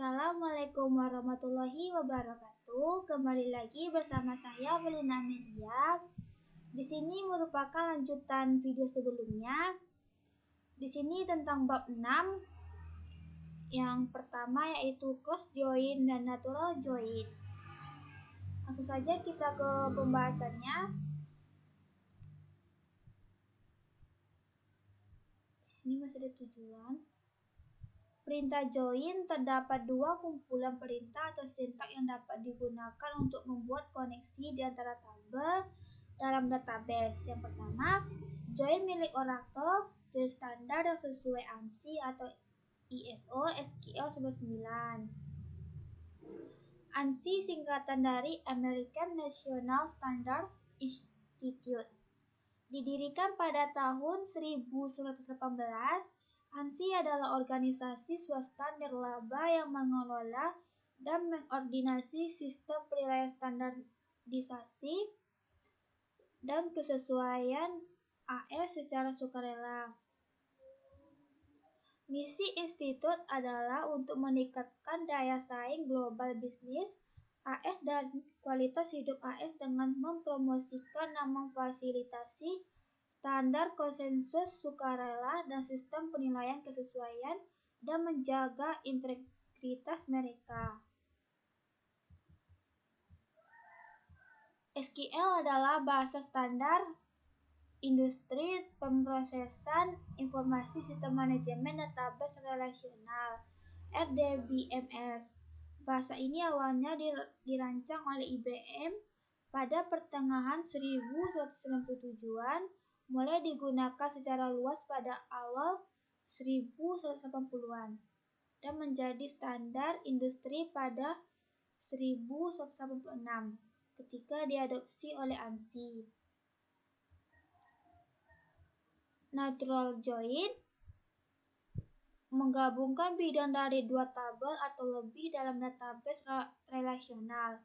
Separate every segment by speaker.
Speaker 1: Assalamualaikum warahmatullahi wabarakatuh. Kembali lagi bersama saya Belina Media. Di sini merupakan lanjutan video sebelumnya. Di sini tentang bab 6. Yang pertama yaitu cross join dan natural join. Langsung saja kita ke pembahasannya. Di sini masih ada tujuan. Perintah join terdapat dua kumpulan perintah atau sintak yang dapat digunakan untuk membuat koneksi di antara tabel dalam database. Yang pertama, join milik Oracle, join standar yang sesuai ANSI atau ISO SQL 99. ANSI singkatan dari American National Standards Institute. Didirikan pada tahun 1918, ANSI adalah organisasi swasta nirlaba yang mengelola dan mengordinasi sistem penilaian standarisasi dan kesesuaian AS secara sukarela. Misi institut adalah untuk meningkatkan daya saing global bisnis AS dan kualitas hidup AS dengan mempromosikan dan memfasilitasi standar konsensus sukarela dan sistem penilaian kesesuaian dan menjaga integritas mereka. SQL adalah bahasa standar industri pemrosesan informasi sistem manajemen database relasional (RDBMS). Bahasa ini awalnya dirancang oleh IBM pada pertengahan 1997-an, mulai digunakan secara luas pada awal 1980-an, dan menjadi standar industri pada 1986 ketika diadopsi oleh ANSI. Natural join menggabungkan bidang dari dua tabel atau lebih dalam database relasional.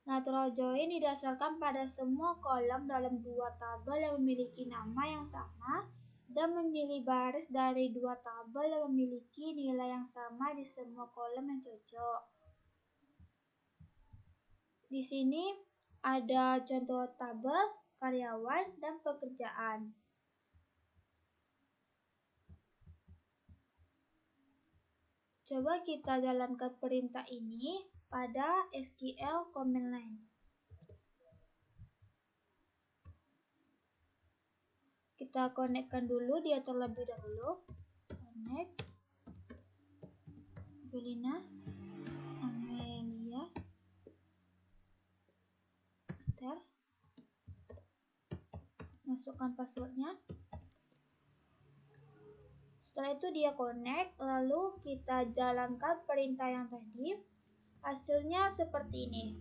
Speaker 1: Natural join didasarkan pada semua kolom dalam dua tabel yang memiliki nama yang sama dan memilih baris dari dua tabel yang memiliki nilai yang sama di semua kolom yang cocok. Di sini ada contoh tabel, karyawan, dan pekerjaan. Coba kita jalankan perintah ini pada SQL command line. Kita konekkan dulu dia terlebih dahulu. Connect Belina Amelia. Enter. Masukkan passwordnya. Setelah itu dia connect, lalu kita jalankan perintah yang tadi. Hasilnya seperti ini.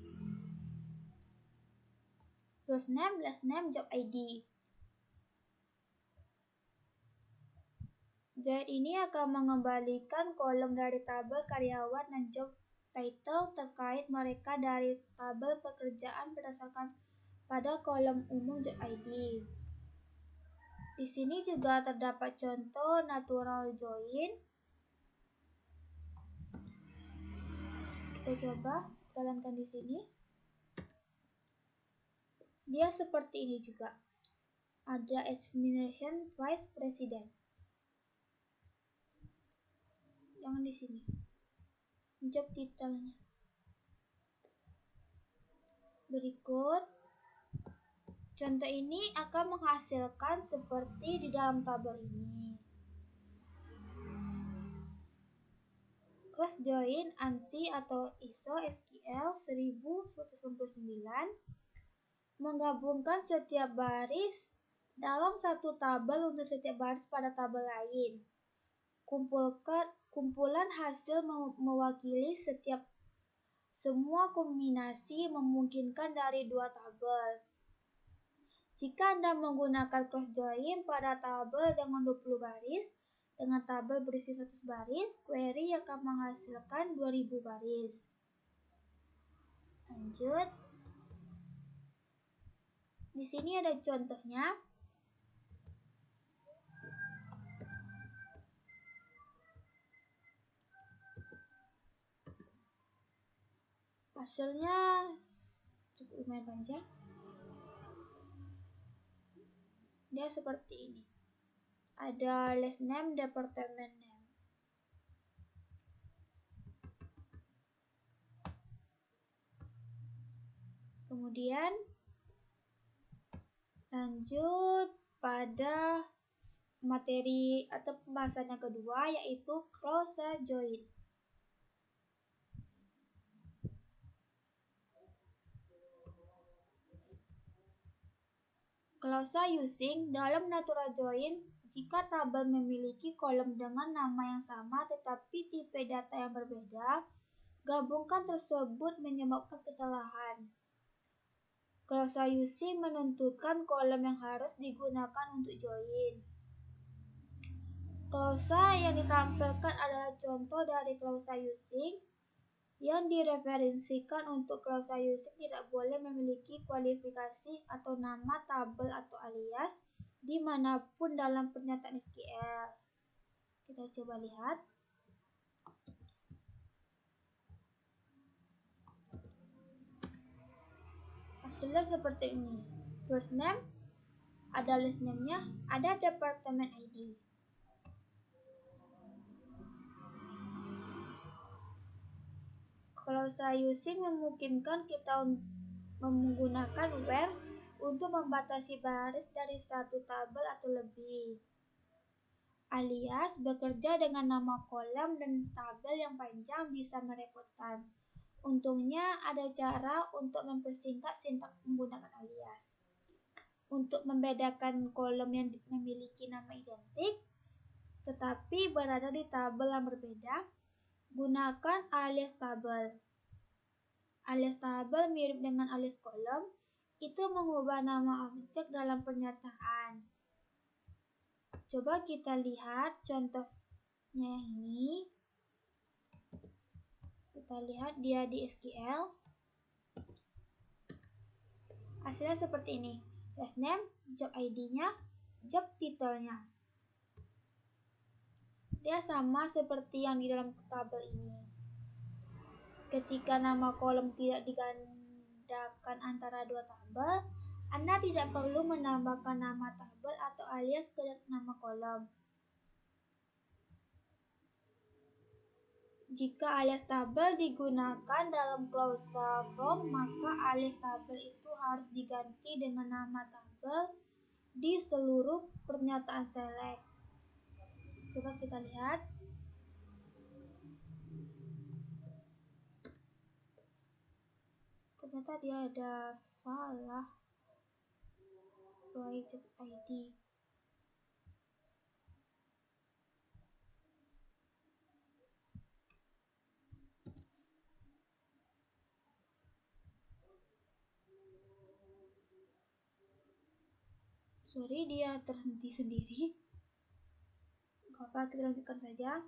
Speaker 1: First name, last name, job ID. Join ini akan mengembalikan kolom dari tabel karyawan dan job title terkait mereka dari tabel pekerjaan berdasarkan pada kolom umum job ID. Di sini juga terdapat contoh natural join. Kita coba jalankan di sini. Dia seperti ini juga. Ada examination vice president. Jangan di sini. Job title-nya. Berikut. Contoh ini akan menghasilkan seperti di dalam tabel ini. Cross join ANSI atau ISO SQL 1999 menggabungkan setiap baris dalam satu tabel untuk setiap baris pada tabel lain. Kumpulan hasil mewakili semua kombinasi memungkinkan dari dua tabel. Jika Anda menggunakan cross join pada tabel dengan 20 baris, dengan tabel berisi 100 baris, query akan menghasilkan 2000 baris. Lanjut. Di sini ada contohnya. Hasilnya cukup lumayan panjang. Dia seperti ini. Ada last name, department name. Kemudian lanjut pada materi atau pembahasan yang kedua, yaitu clause join. Clause using dalam natural join, jika tabel memiliki kolom dengan nama yang sama tetapi tipe data yang berbeda, gabungkan tersebut menyebabkan kesalahan. Clause using menuntutkan kolom yang harus digunakan untuk join. Clause yang ditampilkan adalah contoh dari clause using. Yang direferensikan untuk clause using tidak boleh memiliki kualifikasi atau nama tabel atau alias dimanapun dalam pernyataan SQL. Kita coba lihat. Hasilnya seperti ini. First name, ada last name-nya, ada department ID. Clause using memungkinkan kita menggunakan where untuk membatasi baris dari satu tabel atau lebih. Alias bekerja dengan nama kolom dan tabel yang panjang bisa merepotkan. Untungnya ada cara untuk mempersingkat sintaks menggunakan alias. Untuk membedakan kolom yang memiliki nama identik tetapi berada di tabel yang berbeda, gunakan alias tabel. Alias tabel mirip dengan alias kolom, itu mengubah nama objek dalam pernyataan. Coba kita lihat contohnya ini. Kita lihat dia di SQL. Hasilnya seperti ini. Last name, job ID-nya, job title-nya. Dia sama seperti yang di dalam tabel ini. Ketika nama kolom tidak digandakan antara dua tabel, Anda tidak perlu menambahkan nama tabel atau alias ke nama kolom. Jika alias tabel digunakan dalam clause from, maka alias tabel itu harus diganti dengan nama tabel di seluruh pernyataan select. Coba kita lihat. Ternyata dia ada salah. Job ID. Sorry, dia terhenti sendiri. Gak apa, kita lanjutkan saja.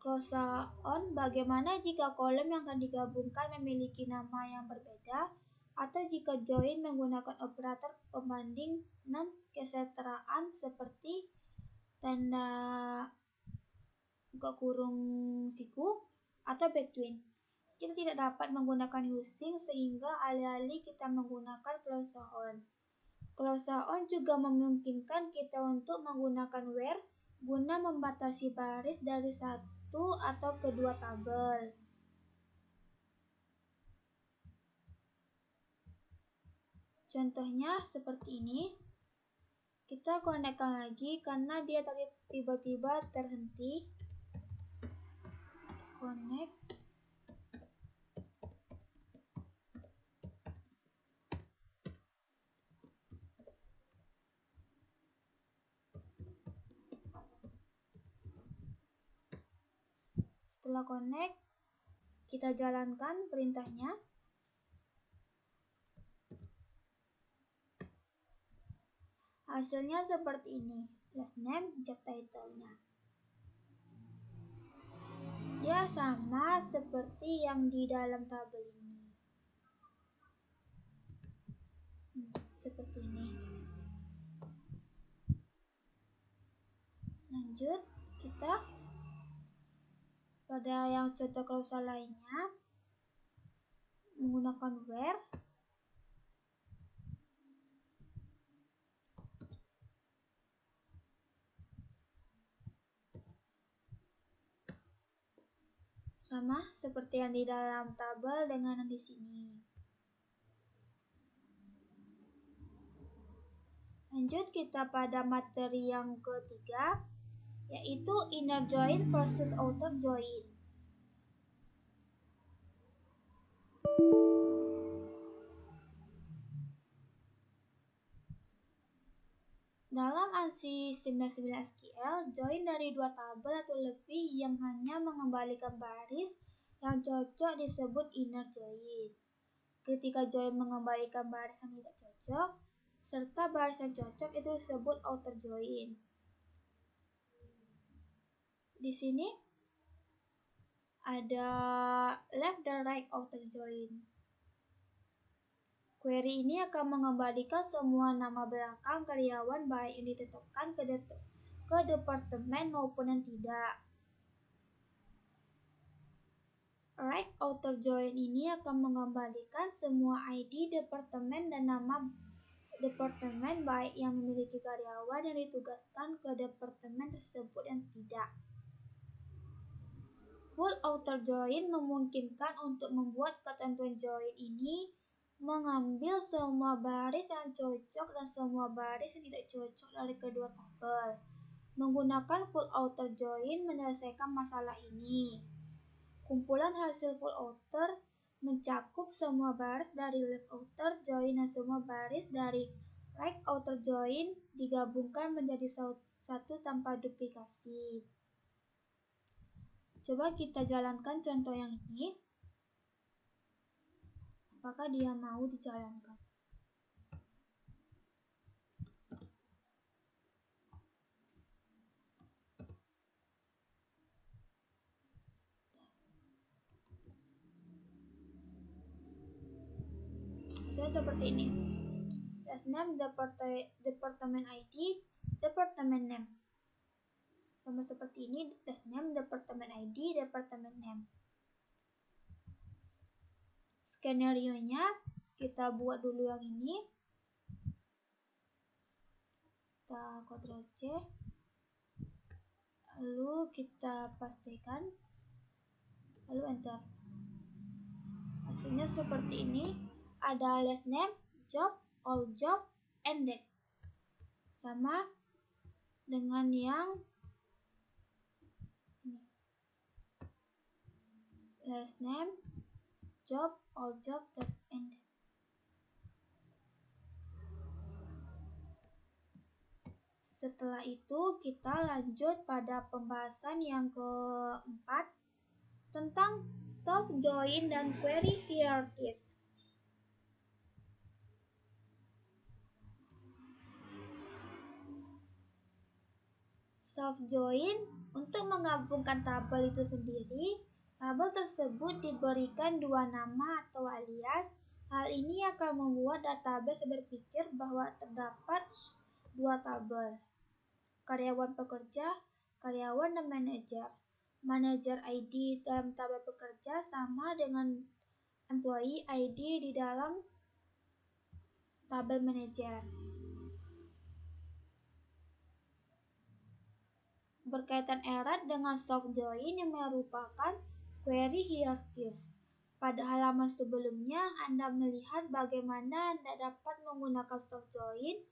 Speaker 1: Clause on, bagaimana jika kolom yang akan digabungkan memiliki nama yang berbeda, atau jika join menggunakan operator pembanding non-kesetaraan seperti tanda buka kurung siku atau between. Kita tidak dapat menggunakan using sehingga alih-alih kita menggunakan clause on. Clause on juga memungkinkan kita untuk menggunakan where guna membatasi baris dari satu atau kedua tabel. Contohnya seperti ini. Kita konekkan lagi karena dia tadi tiba-tiba terhenti. Connect. Setelah connect, kita jalankan perintahnya. Hasilnya seperti ini. Last name, job title-nya. Dia sama seperti yang di dalam tabel ini. Seperti ini. Lanjut, kita Pada yang contoh klausal lainnya menggunakan where. Sama seperti yang di dalam tabel dengan yang di sini. Lanjut kita pada materi yang ketiga, yaitu inner join versus outer join. Dalam ANSI 99 SQL, join dari dua tabel atau lebih yang hanya mengembalikan baris yang cocok disebut inner join. Ketika join mengembalikan baris yang tidak cocok, serta baris yang cocok itu disebut outer join. Di sini ada left dan right outer join. Query ini akan mengembalikan semua nama belakang karyawan baik yang ditetapkan ke departemen maupun yang tidak. Right outer join ini akan mengembalikan semua ID departemen dan nama departemen baik yang memiliki karyawan yang ditugaskan ke departemen tersebut dan tidak. Full outer join memungkinkan untuk membuat ketentuan join ini mengambil semua baris yang cocok dan semua baris yang tidak cocok dari kedua tabel. Menggunakan full outer join menyelesaikan masalah ini. Kumpulan hasil full outer mencakup semua baris dari left outer join dan semua baris dari right outer join digabungkan menjadi satu tanpa duplikasi. Coba kita jalankan contoh yang ini. Apakah dia mau dijalankan? Hasilnya seperti ini. Last name, department ID, department name. Sama seperti ini, last name, department ID, department name. Skenario-nya kita buat dulu yang ini. Kita Ctrl C. Lalu kita pastikan. Lalu enter. Hasilnya seperti ini. Ada last name, job, all job, ended. Sama dengan yang ini. Last name, job, all job, ended. Setelah itu kita lanjut pada pembahasan yang keempat tentang soft join dan query hierarchies. Soft join untuk menggabungkan tabel itu sendiri, tabel tersebut diberikan dua nama atau alias. Hal ini akan membuat database berpikir bahwa terdapat dua tabel, karyawan pekerja, karyawan dan manajer. Manager ID dalam tabel pekerja sama dengan employee ID di dalam tabel manajer. Berkaitan erat dengan soft join yang merupakan query hierarchies. Pada halaman sebelumnya, Anda melihat bagaimana Anda dapat menggunakan soft join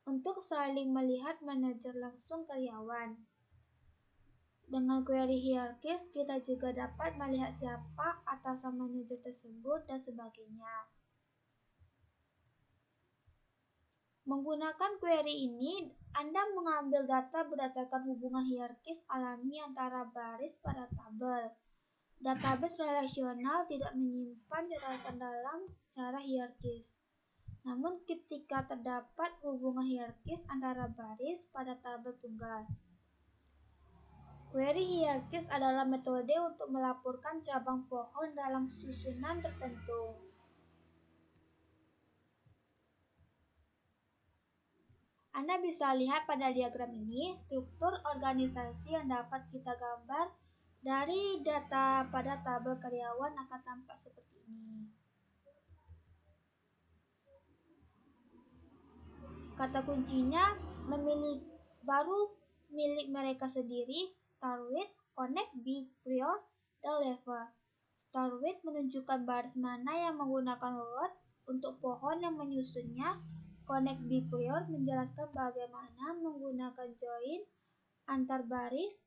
Speaker 1: untuk saling melihat manajer langsung karyawan. Dengan query hierarchies, kita juga dapat melihat siapa atasan manajer tersebut dan sebagainya. Menggunakan query ini, Anda mengambil data berdasarkan hubungan hierarkis alami antara baris pada tabel. Database relasional tidak menyimpan data dalam cara hierarkis. Namun ketika terdapat hubungan hierarkis antara baris pada tabel tunggal. Query hierarkis adalah metode untuk melaporkan cabang pohon dalam susunan tertentu. Anda bisa lihat pada diagram ini struktur organisasi yang dapat kita gambar Dari data pada tabel karyawan akan tampak seperti ini. Kata kuncinya baru milik mereka sendiri, start with, connect, be, prior, dan level. Start with menunjukkan baris mana yang menggunakan word untuk pohon yang menyusunnya. Connect, be, prior menjelaskan bagaimana menggunakan join antar baris.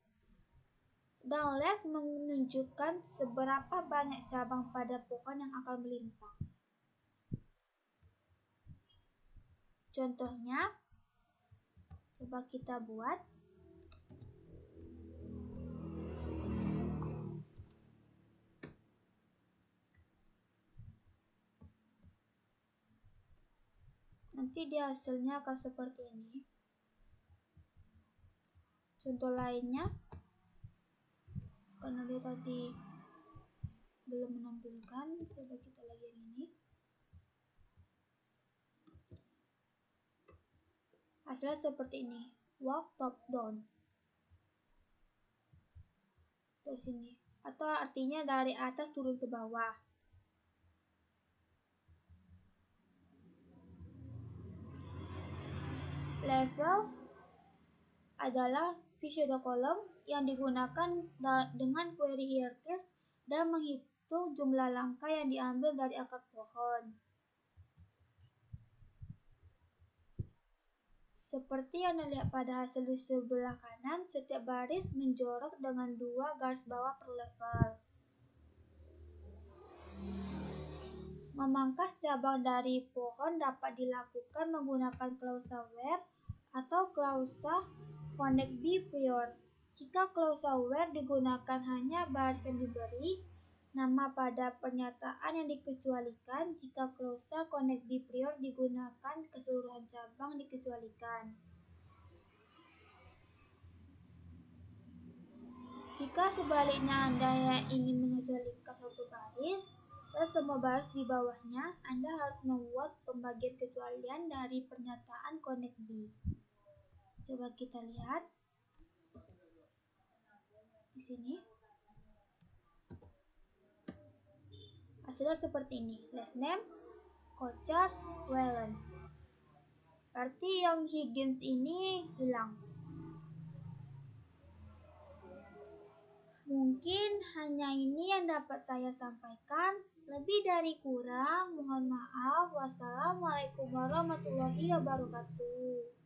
Speaker 1: Dan left menunjukkan seberapa banyak cabang pada pohon yang akan melimpah. Contohnya, coba kita buat. Nanti di hasilnya akan seperti ini. Contoh lainnya, karena dia tadi belum menampilkan, coba kita lagi yang ini. Hasilnya seperti ini, walk top down. Dari sini, atau artinya dari atas turun ke bawah. Level adalah pseudo-column yang digunakan dengan query hierarchy dan menghitung jumlah langkah yang diambil dari akar pohon. Seperti yang dilihat pada hasil di sebelah kanan, setiap baris menjorok dengan 2 garis bawah per level. Memangkas cabang dari pohon dapat dilakukan menggunakan klausa where atau klausa connect, be, prior. Jika klausa where digunakan hanya baris yang diberi nama pada pernyataan yang dikecualikan, jika klausa connect, be, prior digunakan keseluruhan cabang dikecualikan. Jika sebaliknya Anda yang ingin mengecualikan suatu baris dan semua baris di bawahnya, Anda harus membuat pembagian kecualian dari pernyataan connect be. Coba kita lihat di sini. Hasilnya seperti ini. Last name, Kochar, Whelan. Berarti yang Higgins ini hilang. Mungkin hanya ini yang dapat saya sampaikan. Lebih dari kurang, mohon maaf. Wassalamualaikum warahmatullahi wabarakatuh.